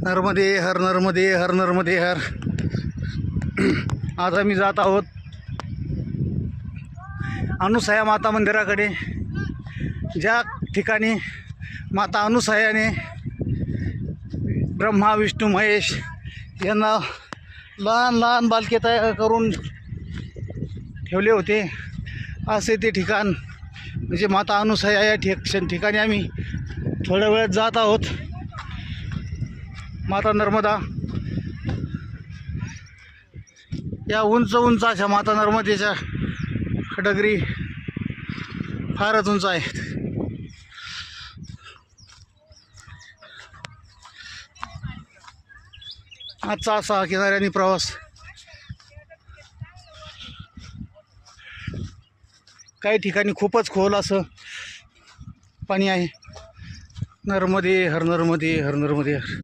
नर्मदे हर, नर्मदे हर, नर्मदे हर. आज आम्ही जात आहोत अनुसया माता मंदिराकडे, ज्या ठिकाणी माता अनुसयाने ब्रह्मा विष्णू महेश यांना लहान लहान बालके तयार करून ठेवले होते. असे ते ठिकाण म्हणजे माता अनुसया या ठिकाणी आम्ही थोड्या वेळात जात आहोत. माता नर्मदा या उंच उंच अशा माता नर्मदेच्या डगरी फारच उंच आहेत. आजचा असा किनाऱ्याने प्रवास. काही ठिकाणी खूपच खोल असं पाणी आहे. नर्मदे हर, नर्मदे हर, नर्मदे हर.